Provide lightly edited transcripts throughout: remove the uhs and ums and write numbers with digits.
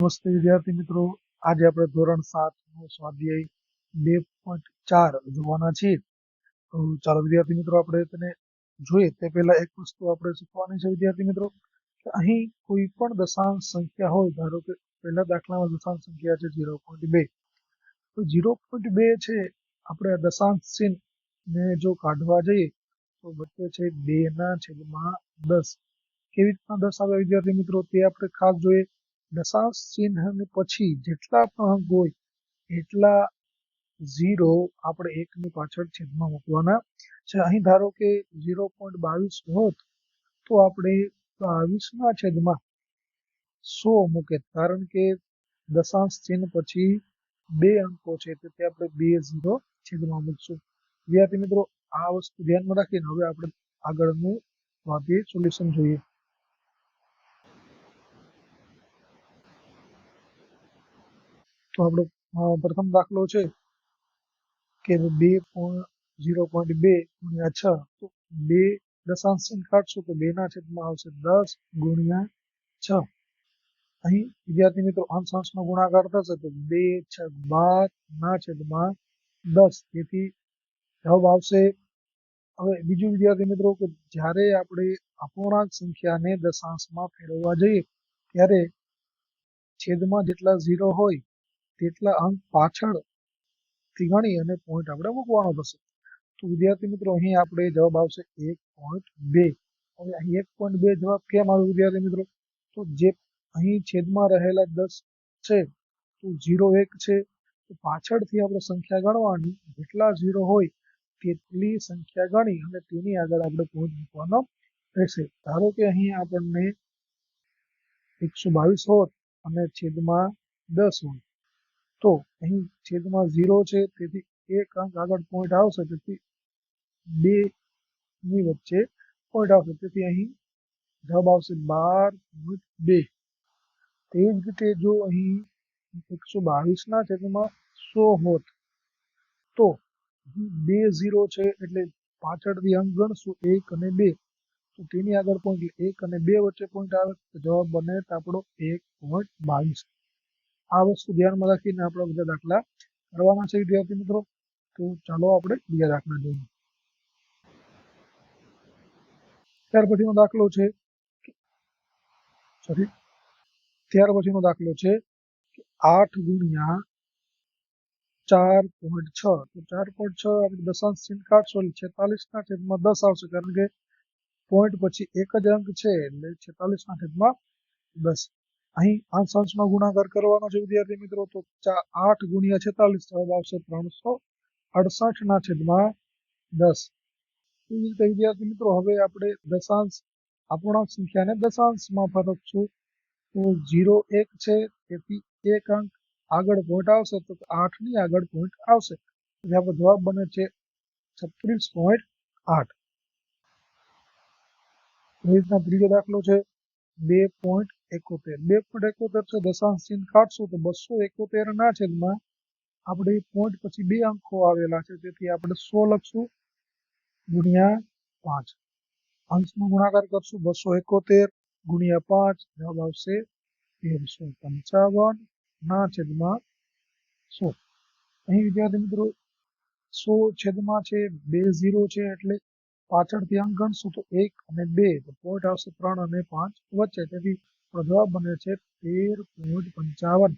નમસ્તે વિદ્યાર્થી મિત્રો, આજે આપણે ધોરણ 7 નો સ્વાધ્યાય 2.4 જોવાના છીએ. તો ચાલો વિદ્યાર્થી મિત્રો આપણે તેને જોઈએ તે પહેલા એક વસ્તુ આપણે શીખવાની છે વિદ્યાર્થી મિત્રો, કે અહીં કોઈ પણ દશાંશ સંખ્યા હોય, ધારો કે પહેલા દાખલામાં દશાંશ સંખ્યા છે 0.2. તો 0.2 છે આપણે આ દશાંશ ચિહ્ન ને જો કાઢવા જઈએ તો બચે છે 2/10. કેવી રીતના 10 આવે વિદ્યાર્થી મિત્રો તે આપણે ખાસ જોઈએ. દશાંશ ચિહ્ન પછી જેટલા પણ અંક હોય એટલા 0 આપણે 1 ની પાછળ છેદમાં મૂકવાના છે. અહીં ધારો કે 0.22 હોત તો આપણે 22 ના છેદમાં 100 મૂકે, કારણ કે દશાંશ ચિહ્ન પછી 2 અંકો છે તેથી આપણે 2 0 છેદમાં મૂકશું. વિદ્યાર્થી મિત્રો, આ વસ્તુ ધ્યાનમાં રાખીને હવે આપણે આગળનું સ્વાધ્યાય સોલ્યુશન જોઈએ. તો આપણો પ્રથમ દાખલો છે કે 0.2 ગુણ્યા 6. તો 2 દશાંશ ચિહ્ન કાઢશું તો 2 ના છેદમાં આવશે 10 ગુણ્યા 6. અહીં વિદ્યાર્થી મિત્રો અંશ અંશનો ગુણાકાર થશે તો 2 6 12 ના છેદમાં 10. તેથી જવાબ આવશે. હવે બીજું વિદ્યાર્થી મિત્રો, કે જ્યારે આપણે અપૂર્ણાંક સંખ્યાને દશાંશમાં ફેરવવા જઈએ ત્યારે છેદમાં જેટલા 0 હોય તેટલા અંક પાછળથી ગણી અને પોઈન્ટ આપણે મૂકવાનો થશે. તો વિદ્યાર્થી મિત્રો અહીં આપણે જવાબ આવશે 1.2. હવે અહીં 1.2 જવાબ કેમ આવ્યો વિદ્યાર્થી મિત્રો? તો જે અહીં છેદમાં રહેલા 10 છે તો 0 1 છે, તો પાછળથી આપણે સંખ્યા ગણવાની, જેટલા 0 હોય તેટલી સંખ્યા ગણી અને તેની આગળ આપણે પોઈન્ટ મૂકવાનો રહેશે. ધારો કે અહીં આપણને 122 હોત અને છેદમાં 10 હોય, તો અહીં છેદમાં 0 છે તેથી એક અંક આગળ પોઈન્ટ આવશે, તેથી 2 ની વચ્ચે પોઈન્ટ આવશે, તેથી અહીં જવાબ આવશે 12.2. તે જ રીતે જો અહીં 122 ના છેદમાં 100 હોત તો 2 0 છે એટલે પાછળથી અંક ગણશું 1 અને 2, તો તેની આગળ પોઈન્ટ 1 અને 2 વચ્ચે પોઈન્ટ આવે તો જવાબ બને આપણો 1.22. આ વસ્તુ ધ્યાનમાં રાખીને આપણે બધા દાખલા કરવાના છે વિદ્યાર્થી મિત્રો. તો ચાલો આપણે બીજા દાખલા જોઈએ. ત્યાર પછીનો દાખલો છે કે 8 ગુણ્યા 4.6. તો 4.6 આપણે દશાંશ ચિહ્ન કાઢશું એટલે 46 ના છેદમાં 10 આવશે, કારણ કે પોઈન્ટ પછી એક જ અંક છે એટલે 46 ના છેદમાં 10. અહીં અંશ અંશનો ગુણાકાર કરવાનો છે વિદ્યાર્થી મિત્રો. તો 8 ગુણ્યા 46 જવાબ આવશે 368 ના છેદમાં 10. એવી રીતે વિદ્યાર્થી મિત્રો હવે આપણે દશાંશ અપૂર્ણાંક સંખ્યાને દશાંશમાં ફેરવશું. તો 0 1 છે તેથી એક અંક આગળ પોઈન્ટ આવશે, તો 8 ની આગળ પોઈન્ટ આવશે, એટલે આપણો જવાબ બને છે 36.8. એ રીતના ત્રીજો દાખલો છે 2.71. 2.71 છે દશાંશ ચિહ્ન કાઢશું તો 271 ના છેદમાં આપણે પોઈન્ટ પછી 2 અંકો આવેલા છે તેથી આપણે 100 લખશું ગુણ્યા 5. અંશનો ગુણાકાર કરશું 271 ગુણ્યા 5, જવાબ આવશે 1355 ના છેદમાં 100. અહીં વિદ્યાર્થી મિત્રો 100 છેદમાં છે 2 0 છે એટલે પાછળથી અંક ગણશું તો 1 અને 2, તો પોઈન્ટ આવશે 3 અને 5 વચ્ચે, તેથી જવાબ બને છે 13.55.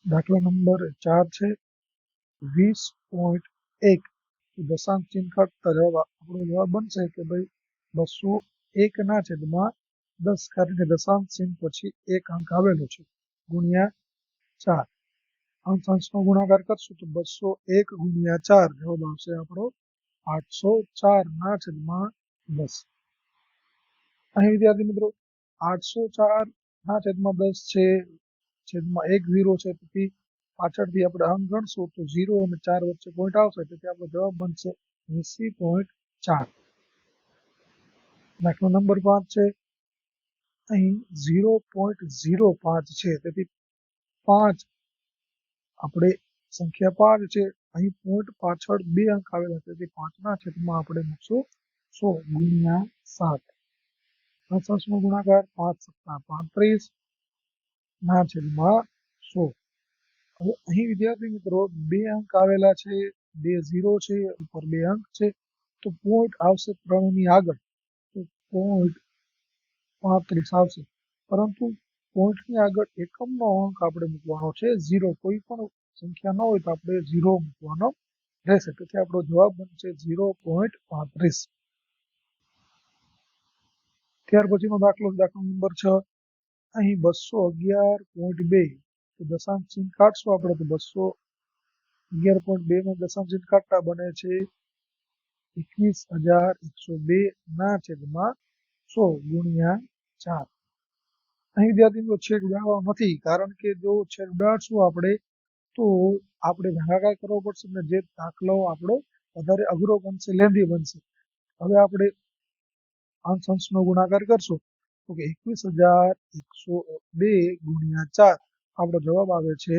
દાખલા નંબર 4 છે 20.1. દશાંશ ચિહ્ન કાઢતા આપણો જવાબ બનશે કે ભાઈ 201 ના છેદમાં 10, કારણ કે દશાંશ ચિહ્ન પછી એક અંક આવેલો છે, ગુણ્યા 4. અંશ અંશનો ગુણાકાર કરશું તો 201 ગુણ્યા 4, જવાબ આવશે આપણો 804 ના છેદમાં 10. અહીં વિદ્યાર્થી મિત્રો 804 ના છેદમાં 10 છે, છેદમાં 1 0 છે, તેથી પાછળથી આપણે અંક ગણશું તો 0 અને 4 વચ્ચે પોઈન્ટ આવશે, તેથી આપણો જવાબ બનશે 80.4. દાખલો નંબર 5 છે અહીં 0.05 છે, તેથી 5 આપણે સંખ્યા 5 છે, અહીં પોઈન્ટ પાછળ 2 અંક આવેલા છે, તેથી 5 ના છેદમાં આપણે મૂકશું 100 ગુણ્યા 7. 65 નો ગુણાકાર 5 × 35 ના છેદમાં 100. હવે અહીં વિદ્યાર્થી મિત્રો બે અંક આવેલા છે, બે ઝીરો છે, ઉપર બે અંક છે, તો પોઈન્ટ આવશે 3 ની આગળ, તો પોઈન્ટ 35 આવશે. પરંતુ પોઈન્ટની આગળ એકમનો અંક આપણે મૂકવાનો છે 0. કોઈ પણ સંખ્યા ન હોય તો આપણે 0 મૂકવાનો રહેશે. તેથી આપણો જવાબ બનશે 0.35. ત્યાર પછીનો દાખલો નંબર 6. અહીં 211.2 તો દશાંશ ચિહ્ન કાઢશું આપણે, તો 211.2 નો દશાંશ ચિહ્ન કાઢતા બને છે 21,102 ના છેદમાં 100 ગુણ્યા 4. અહીં વિદ્યાર્થી મિત્રો છેદ ઉડાડવાનો નથી, કારણ કે જો છેદ ઉડાડશું આપણે તો આપણે ભાગાકાર કરવો પડશે અને જે દાખલો આપણો વધારે અઘરો બનશે, લેન્ધી બનશે. હવે આપણે અંશ અંશનો ગુણાકાર કરશું તો કે 21,102 ગુણ્યા 4. આપણો જવાબ આવે છે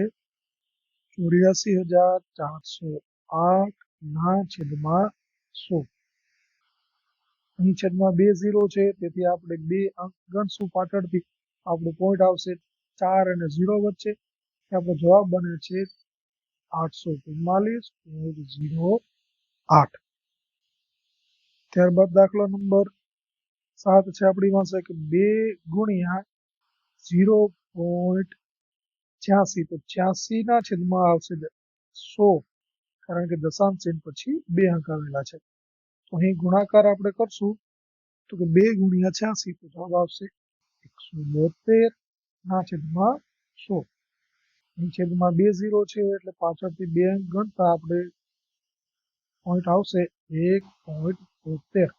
84,408 ના છેદમાં 100. અહીં છેદમાં બે ઝીરો છે, તેથી આપણે બે અંક ગણશું પાછળથી. આપણો પોઈન્ટ આવશે 4 અને 0 વચ્ચે. આપણો જવાબ બને છે 844.08. ત્યારબાદ દાખલા નંબર 7 છે આપણી પાસે કે 2 ગુણ્યા 0.86, તો 86 ના છેદમાં આવશે 100, કારણ કે દશાંશ ચિહ્ન પછી બે અંક આવેલા છે. તો અહીં ગુણાકાર આપણે કરશું તો કે 2 ગુણ્યા 86, તો જવાબ આવશે 172 ના છેદમાં 100. અહીં છેદમાં બે ઝીરો છે, એટલે પાછળથી બે અંક ગણતા આપણે પોઈન્ટ આવશે 1.72,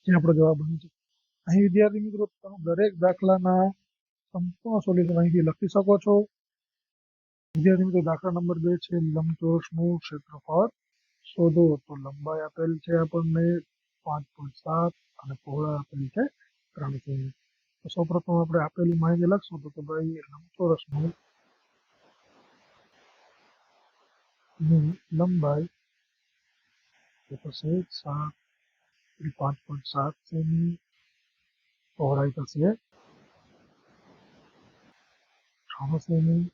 જે આપણો જવાબ બને છે. અહીં વિદ્યાર્થી મિત્રો તમે દરેક દાખલાના સંપૂર્ણ સોલ્યુશન અહીંથી લખી શકો છો. વિદ્યાર્થી મિત્રો દાખલા નંબર 2 છે લંબચોરસનું ક્ષેત્રફળ શોધો. તો લંબાઈ આપેલ છે આપણને 5.7 અને પહોળાઈ આપેલ છે 3 સેમી. તો સૌપ્રથમ આપણે આપેલી માહિતી લખશું તો કે ભાઈ લંબચોરસનું લંબાઈ થશે 5.7 સેમી, પહોળાઈ થશે 3 સેમી.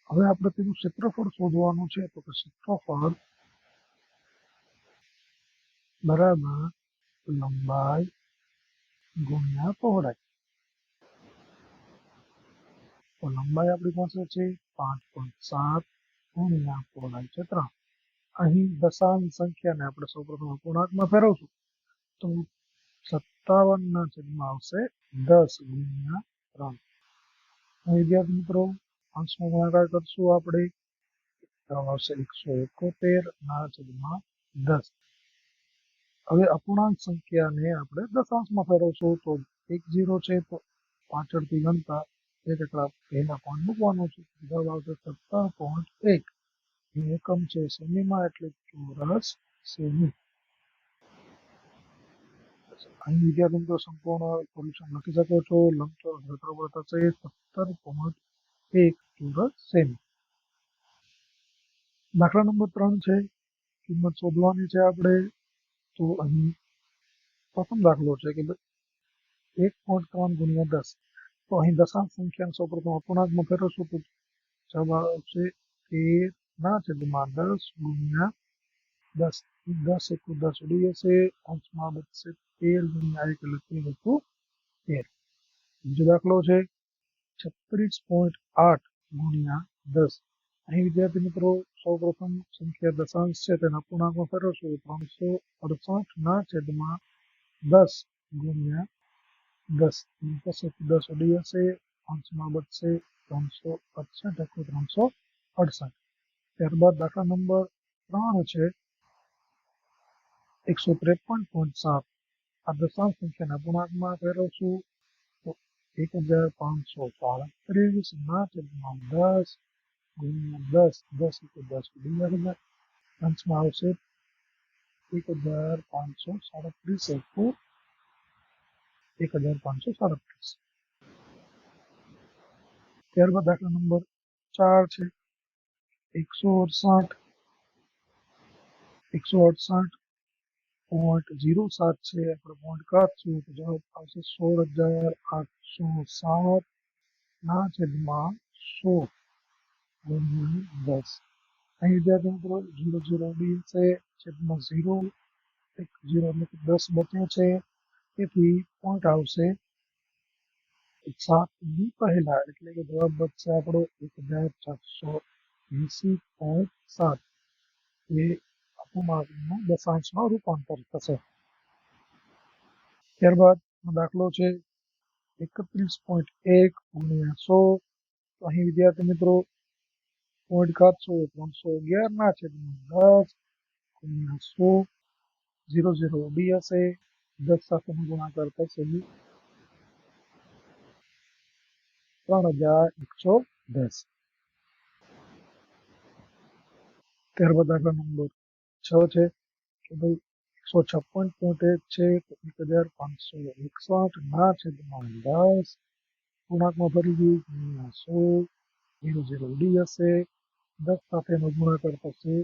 હવે આપણે તેનું ક્ષેત્રફળ શોધવાનું છે, તો કે ક્ષેત્રફળ બરાબર લંબાઈ ગુણ્યા પહોળાઈ. તો લંબાઈ આપણી પાસે છે 5.7 ગુણ્યા પહોળાઈ છે 3. અહીં દશાંશ સંખ્યાને આપણે સૌપ્રથમ અપૂર્ણાંકમાં ફેરવશું તો 57 ના છેદમાં આવશે 10 ગુણ્યા 3. વિદ્યાર્થી મિત્રો અંશનો ગુણાકાર કરશું આપણે, જવાબ આવશે 171 ના છેદમાં 10. હવે અપૂર્ણાંક સંખ્યાને આપણે દશાંશમાં ફેરવશું તો 10 છે, તો પાછળથી ગણતા એક એકડા પહેલા પોઈન્ટ મૂકવાનો છે. જવાબ આવશે 17.1. એકમ છે સેમીમાં, એટલે ચોરસ સેમી. અહીં વિદ્યાર્થી મિત્રો સંપૂર્ણ સોલ્યુશન લખી શકો છો. લંબચોરસ ક્ષેત્રફળ થશે 17.1 ચોરસ સેમી. દાખલા નંબર 3 છે, કિંમત શોધવાની છે આપણે. તો અહીં પ્રથમ દાખલો છે કે 1.3 ગુણ્યા 10. તો અહીં દશાંશ સંખ્યાને સૌપ્રથમ અપૂર્ણાંકમાં ફેરવશું તો જવાબ આવશે 13 ના છેદમાં 10 ગુણ્યા 10. 10 × 10 ઉડી જશે, અંશમાં બચશે 13 ગુણ્યા 1 એટલે 13 × 13. બીજો દાખલો છે 36.8 ગુણ્યા 10. અહીં વિદ્યાર્થી મિત્રો સૌપ્રથમ સંખ્યા દશાંશ છે તેને અપૂર્ણાંકમાં ફેરવશું 368 ના છેદમાં 10 ગુણ્યા 10. 10 × 10 ઉડી જશે, અંશમાં બચશે 368 × 368. ત્યારબાદ દાખલા નંબર 3 છે 153.7. આ દશાંશ સંખ્યાને અપૂર્ણાંકમાં ફેરવશું તો 1537 ના છેદમાં 10 ગુણ્યા 10. 10 × 10 ઉડી જશે, અંશમાં આવશે 1537 × 1537. ત્યારબાદ દાખલા નંબર 4 છે 168 0.07 છે આપણે પોઈન્ટ કાઢશું તો જવાબ આવશે 16,807 ના છેદમાં 100 ગુણ્યા 10. અહીં વિદ્યાર્થી મિત્રો 0 બી છે છેદમાં 0 એક 0 એટલે કે 10 બચ્યો છે તેથી પોઈન્ટ આવશે 7ની પહેલા એટલે કે જવાબ બચશે આપણો 1480.7 એ અપૂર્ણાંકનું દશાંશમાં રૂપાંતર થશે. ત્યારબાદ દાખલો છે 31.1 ગુણ્યા 100. તો અહીં વિદ્યાર્થી મિત્રો પોઈન્ટ કાઢશો 311 ના છેદમાં 10 ગુણ્યા 100 0 ઉડી હશે 10 સાથેનો ગુણાકાર થશે 3110. ત્યારબાદ દાખલા નંબર 6 છે કે ભાઈ 156.1 છે તો 1561 ના છેદમાં 10 પૂર્ણાંકમાં ભરી દઈએ ગુણ્યા 100 0 ઉડી હશે 10 સાથેનો ગુણાકાર થશે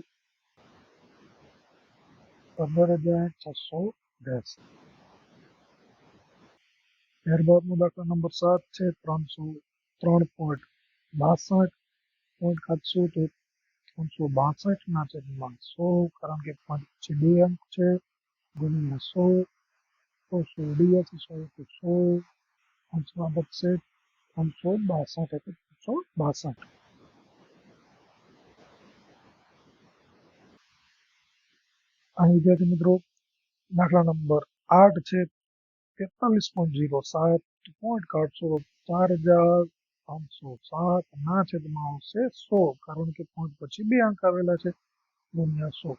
15,610. ત્યારબાદનો દાખલા નંબર 7 છે 303.62 પોઈન્ટ કાઢશું તો 362 ના છેદમાં 100 કારણ કે પોઈન્ટ પછી 2 અંક છે ગુણ્યા 100 ઉડી હશે 100 અંશમાં બચશે 362 એટલે 362. અહીં વિદ્યાર્થી મિત્રો દાખલા નંબર 8 છે 43.07 પોઈન્ટ કાઢશો 4,507 ના છેદમાં આવશે 100 કારણ કે પોઈન્ટ પછી 2 અંક આવેલા છે ગુણ્યા 100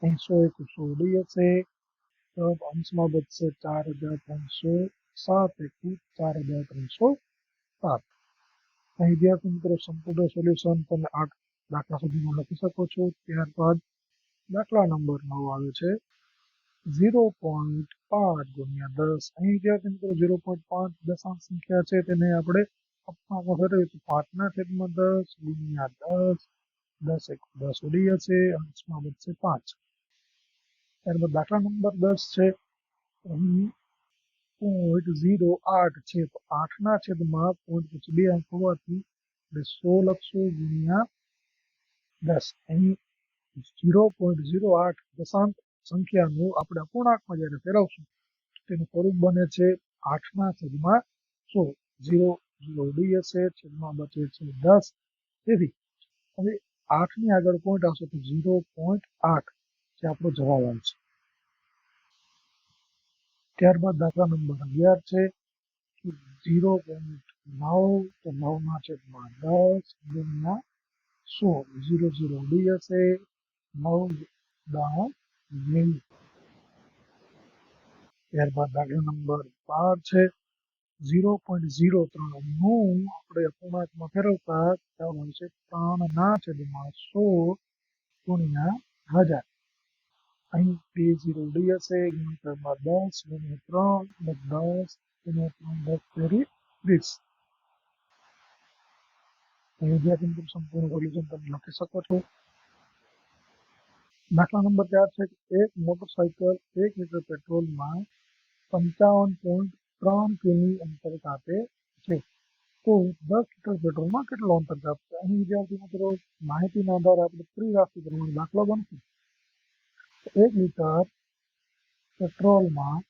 અહીં 100 ઉડી હશે જવાબ અંશમાં બચશે 4,307 એટલે 4,307. અહીં વિદ્યાર્થી મિત્રો સંપૂર્ણ સોલ્યુશન તમે 8 દાખલા સુધીમાં લખી શકો છો. ત્યારબાદ દાખલા નંબર 9 આવે છે 0.5 ગુણ્યા 10. અહીં વિદ્યાર્થી મિત્રો 0.5 દશાંશ સંખ્યા છે તેને આપણે અપૂર્ણાંકમાં ફેરવીએ તો 5 ના છેદમાં 10 ગુણ્યા 10 એક 10 ઉડી હશે અંશમાં બચશે 5. ત્યારબાદ દાખલા નંબર 10 છે અહીં 0.08 છે તો 8 ના છેદમાં પોઈન્ટ પછી 2 અંક હોવાથી 100 લખશું ગુણ્યા 10. અહીં 0.08 દશાંશ સંખ્યાનું આપણે અપૂર્ણાંકમાં જ્યારે ફેરવશું તેનું સ્વરૂપ બને છે 8 ના છેદમાં 100 0 ઉડી હશે છેદમાં બચે છે 10 તેથી હવે 8 ની આગળ પોઈન્ટ આવશે તો 0.8 જે આપણો જવાબ આવશે. ત્યારબાદ દાખલા નંબર 11 છે 0.9 તો 9 ના છેદમાં 10 ગુણ્યા 100 0 ઉડી હશે 9 દાણ 20. ત્યારબાદ દાખલા નંબર 12 છે 0.03 નું આપણે અપૂર્ણાંકમાં ફેરવતા જવાબ આવશે 3 ના છેદમાં 100 ગુણ્યા 1000. અહીં 2 0 ઉડી હશે ગુણાકારમાં 10 ગુણ્યા 3 10 ગુણ્યા 3 10 30. વિદ્યાર્થી મિત્રો સંપૂર્ણ સોલ્યુશન તમે લખી શકો છો. દાખલા નંબર 4 છે એક મોટરસાયકલ 1 લીટર પેટ્રોલમાં 55.3 કિમી અંતર કાપે છે તો 10 લીટર પેટ્રોલમાં કેટલો અંતર કાપશે. અહીં વિદ્યાર્થી મિત્રો માહિતીના આધારે આપણે ત્રિરાશિ પ્રમાણે દાખલો બનશે. 1 લીટર પેટ્રોલમાં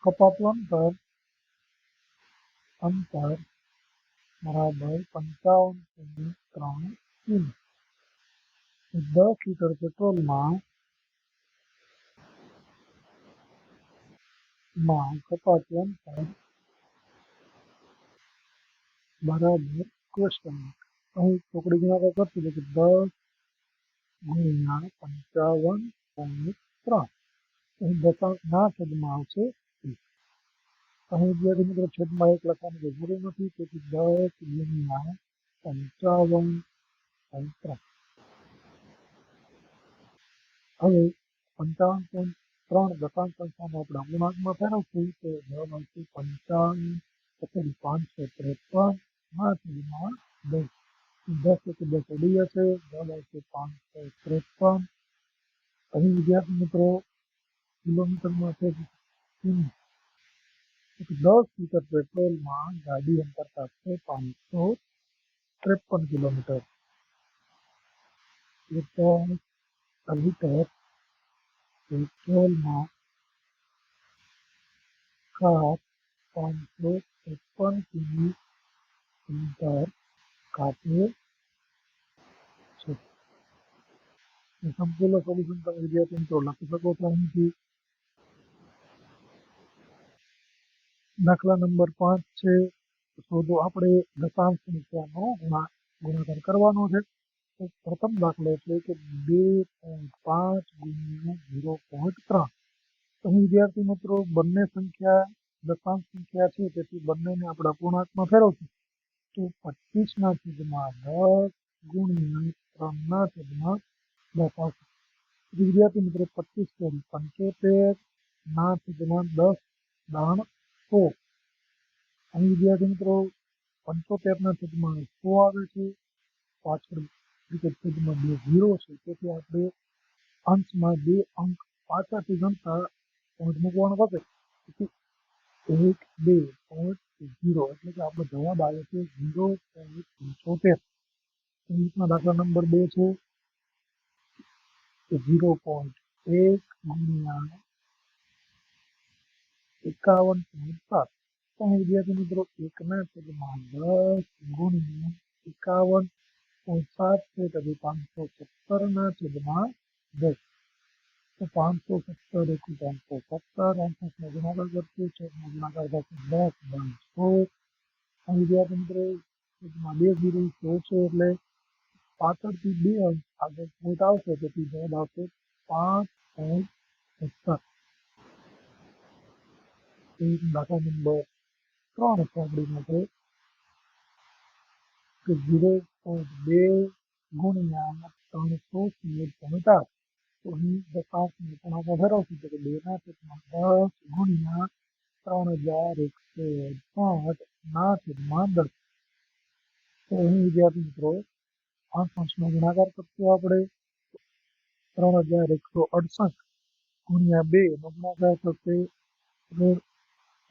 કપાતું અંતર બરાબર 55.3 કિમી. 10 લીટર પેટ્રોલમાં કપાતું અંતર બરાબર ક્વેશ્ચન અહીં ચોકડી ગુણાકાર કરશું તો 10 ગુણ્યા 55.3 અહીં દશાંશ ના છેદમાં આવશે. અહીં વિદ્યાર્થી મિત્રો છેદમાં 1 લખવાની જરૂર નથી તેથી 10 ગુણ્યા 55.3. હવે 55.3 દશાંશ સંખ્યાને આપણે અપૂર્ણાંકમાં ફેરવશું તો જવાબ આવશે 553 ના છેદમાં 10 10 ઉડી હશે જવાબ આવશે 553 અહીં વિદ્યાર્થી મિત્રો કિલોમીટરમાં છે 10 લીટર પેટ્રોલમાં ગાડી અંતર કાપશે 553 કિલોમીટર. લીટર પેટ્રોલમાં કાર 553 કિલોમીટર કાપે છે. સંપૂર્ણ સોલ્યુશન તમે વિદ્યાર્થી મિત્રો લખી શકો છો અહીંથી. દાખલા નંબર 5 છે. શોધો આપણે દશાંશ સંખ્યાનો ગુણાકાર કરવાનો છે. તો પ્રથમ દાખલો એટલે કે 2.5 ગુણ્યા 0.3. અહીં વિદ્યાર્થી મિત્રો બંને સંખ્યા દશાંશ સંખ્યા છે, તેથી બંનેને આપણે અપૂર્ણાંકમાં ફેરવશું તો 25/10 ગુણ્યા 3/10 આવશે. વિદ્યાર્થી મિત્રો 25 75/10 દાણ 100. અહીં વિદ્યાર્થી મિત્રો 75/100 આવે છે. પાછળ છેદમાં 2 0 છે, તેથી આપણે અંશમાં 2 અંક પાછળથી ગણતા પોઈન્ટ મૂકવાનો થશે. તેથી 1 2.0 એટલે કે આપણો જવાબ આવે છે 0.75. રીતના દાખલા નંબર 2 છે. 0.1 ગુણ્યા 51.7. તો વિદ્યાર્થી મિત્રો 1/10 ગુણ્યા 51.7 છે, તો 517/10. તો 517 × 517 અંશનો ગુણાકાર કરશું, છેદનો ગુણાકાર થશે 10/100. વિદ્યાર્થી મિત્રો 2 0 છે એટલે પાછળથી 2 અંક આગળ પોઈન્ટ આવશે, તેથી જવાબ આવશે 5.17. દાખલા નંબર 3 છે આપણી માટે કે 0.2 ગુણ્યા 313.8. તો અહીં દશાંશનો ગુણાકાર ફેરવશું તો 2/10 ગુણ્યા 3160/10. તો અહીં વિદ્યાર્થી મિત્રો અંશનો ગુણાકાર કરશું આપણે. 3168 ગુણ્યા 2 નો ગુણાકાર થશે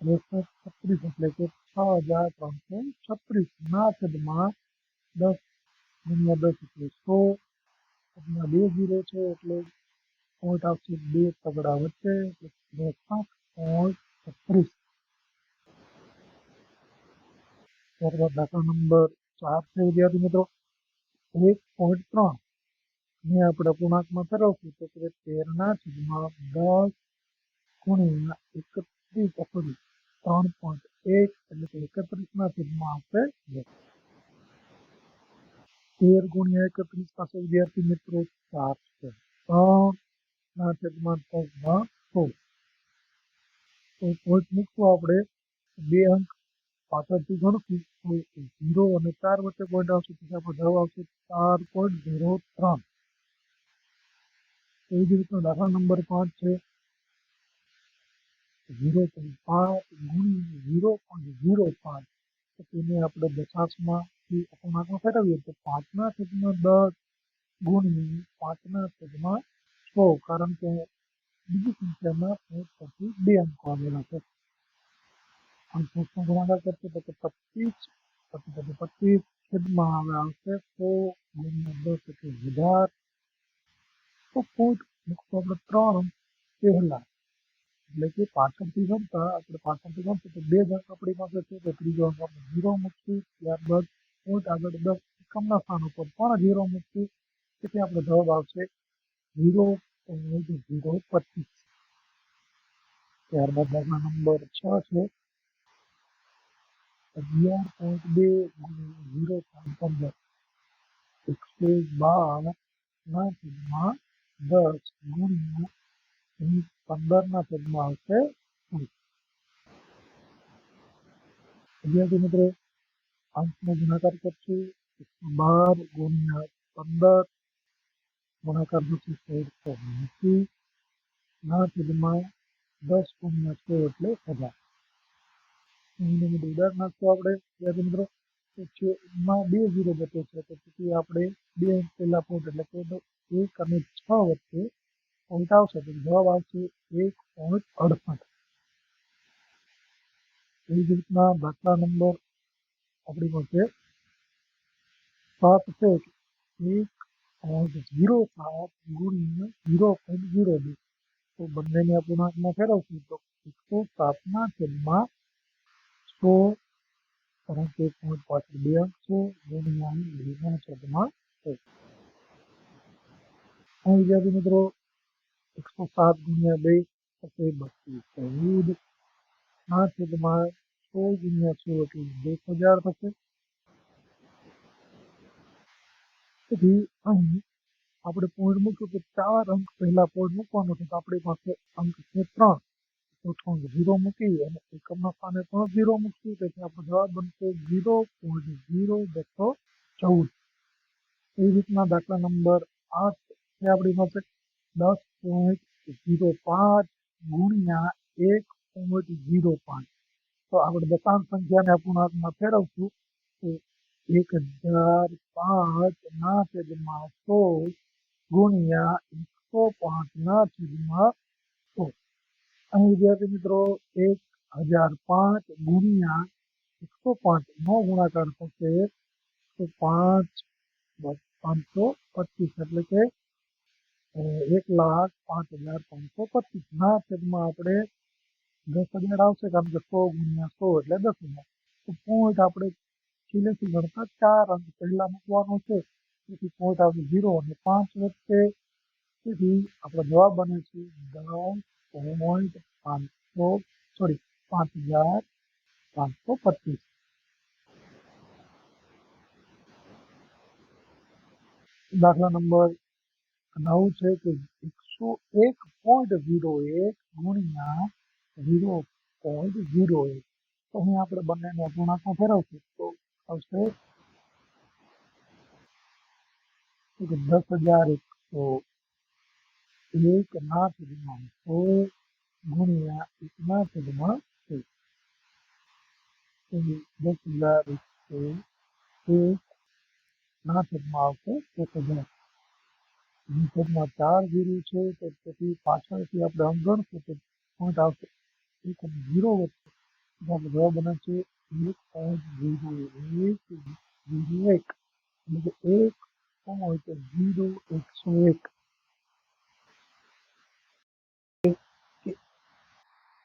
36 એટલે કે 6336/10 ગુણ્યા 10 એટલે 100. 2 0 છે એટલે પોઈન્ટ આવશે 2 તગડા વચ્ચે 63.36. ત્યારબાદ દાખલા નંબર 4 છે વિદ્યાર્થી મિત્રો 1.3 ને આપણે પૂર્ણાંકમાં ફેરવશું તો 13/10 ગુણ્યા 31 3.1 એટલે કે 31 આવશે. 13 ગુણ્યા 31 પાસે વિદ્યાર્થી મિત્રો 4 છે. 3/10 100. તો પોઈન્ટ મૂકવું આપણે 2 અંક પાછળથી ગણશું તો 0 અને 4 વચ્ચે પોઈન્ટ આવશે, તેથી આપણો જવાબ આવશે 4.03. એવી જ રીતનો દાખલા નંબર 5 છે. 0.5 ગુણ્યા 0.05. તો તેને આપણે દશાંશમાંથી અપૂર્ણાંકમાં ફેરવીએ તો 5/10 ગુણ્યા 5/100. કારણ કે બીજી સંખ્યામાં પોઈન્ટ પછી 2 અંકો આવેલા છે. અંશનો ગુણાકાર કરશે તો 25 25 છેદમાં હવે આવશે 100 ગુણ્યા 10 એટલે 1000. તો પોઈન્ટ મૂકશું આપણે 3 અંક પહેલા, એટલે કે પાછળથી ગણતા આપણે પાછળથી ગણશું તો 2 અંક આપણી પાસે છે, તો ત્રીજો અંક આપણે 0 મૂકશું. ત્યારબાદ પોઈન્ટ આગળ 10 એકમના સ્થાન ઉપર પણ 0 મૂકશું, તેથી આપણો જવાબ આવશે 0.025. ત્યારબાદ દાખલા નંબર 6 છે. 11.2 ગુણ્યા 0.15 112/10 ગુણ્યા 15 આવશે. વિદ્યાર્થી મિત્રો અંશનો ગુણાકાર કરશું 112 ગુણ્યા 15 ગુણાકાર થશે 1680/10 ગુણ્યા 100 એટલે 1000. ઉદાહરણ નાખશું આપણે વિદ્યાર્થી મિત્રો તો માં 2 0 બચે છે, તો તેથી આપણે 2 અંક પહેલા પોઈન્ટ એટલે કે 1 અને 6 વચ્ચે પોઈન્ટ આવશે તો જવાબ આવશે 1.68. એવી જ રીતના દાખલા નંબર આપણી પાસે 7 છે. 1.07 ગુણ્યા 0.02. તો બંનેને અપૂર્ણાંકમાં ફેરવશું તો 107 છેદમાં 100, કારણ કે પોઈન્ટ પાછળ 2 અંક છે, ગુણ્યા 2 છેદમાં 100. અહીં વિદ્યાર્થી મિત્રો 107 ગુણ્યા 2 થશે 3214 ના છેદમાં 100 ગુણ્યા 100 એટલે 10,000 થશે. તેથી અહીં આપણે પોઈન્ટ મૂક્યું કે 4 અંક પહેલા પોઈન્ટ મૂકવાનો છે, તો આપણી પાસે અંક છે 3. ચોથો અંક 0 મૂકી અને એકમના સ્થાને પણ 0 મૂકશું, તેથી આપણો જવાબ બનશે 0.0214. એવી રીતના દાખલા નંબર 8 છે આપણી પાસે 10.05 ગુણ્યા 1.05. તો આપણે દશાંશ સંખ્યાને અપૂર્ણાંકમાં ફેરવશું તો 1005 ના છેદમાં 100 ગુણ્યા 105 ના છેદમાં 100. અહીં વિદ્યાર્થી મિત્રો 1005 ગુણ્યા 105 નો ગુણાકાર થશે તો 5,525 એટલે કે 1,05,525 ના છેદમાં આપણે 10,000 આવશે, કારણ કે 100 ગુણ્યા 100 એટલે 10,000. તો પોઈન્ટ આપણે છેલ્લેથી ગણતા 4 અંક પહેલા મૂકવાનો છે, તેથી પોઈન્ટ આવશે 0 અને 5 વચ્ચે. તેથી આપણો જવાબ બને છે 5,525. દાખલા નંબર 9 છે કે 101.01 ગુણ્યા 0.01. તો અહીં આપણે બંનેને અપૂર્ણાંકમાં ફેરવશું તો આવશે 10,101 ના છેદમાં 100 ગુણ્યા 1 ના છેદમાં 100. 10,101 ના છેદમાં આવશે 1,000. છેદમાં 4 0 છે, તો તેથી પાછળથી આપણે અંક ગણશું તો પોઈન્ટ આવશે 1 અને 0 વચ્ચે. આપણો જવાબ બને છે 1.0101 એટલે કે 1.0101.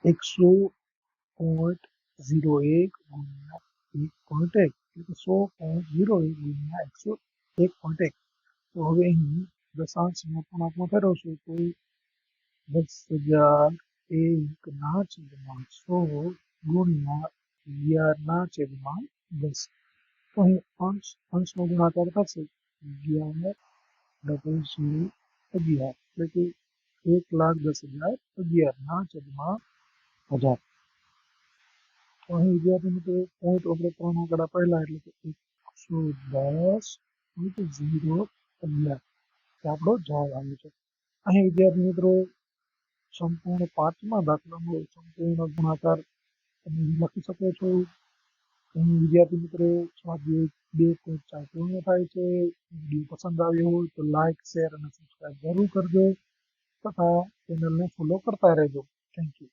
100.01 ગુણ્યા 1.1 એટલે કે 100.01 ગુણ્યા 101.1. તો હવે અહીં દશાંશને અપૂર્ણાંકમાં ફેરવશું તો 10,001 ના છેદમાં 100 ગુણ્યા 11 ના છેદમાં 10. તો અહીં અંશનો ગુણાકાર થશે 11 11 એટલે કે 1,10,011 ના છેદમાં 1000. તો અહીં વિદ્યાર્થી મિત્રો પોઈન્ટ આપણે 3 આંકડા પહેલા એટલે કે 110.011 આપણો જવાબ આવે છે. અહીં વિદ્યાર્થી મિત્રો સંપૂર્ણ 5મા દાખલાનો સંપૂર્ણ ગુણાકાર તમે લખી શકો છો. અહીં વિદ્યાર્થી મિત્રો સ્વાધ્યાય 2.4 પૂર્ણ થાય છે. વિડીયો પસંદ આવ્યો હોય તો લાઈક, શેર અને સબસ્ક્રાઈબ જરૂર કરજો તથા ચેનલને ફોલો કરતા રહેજો. Thank you.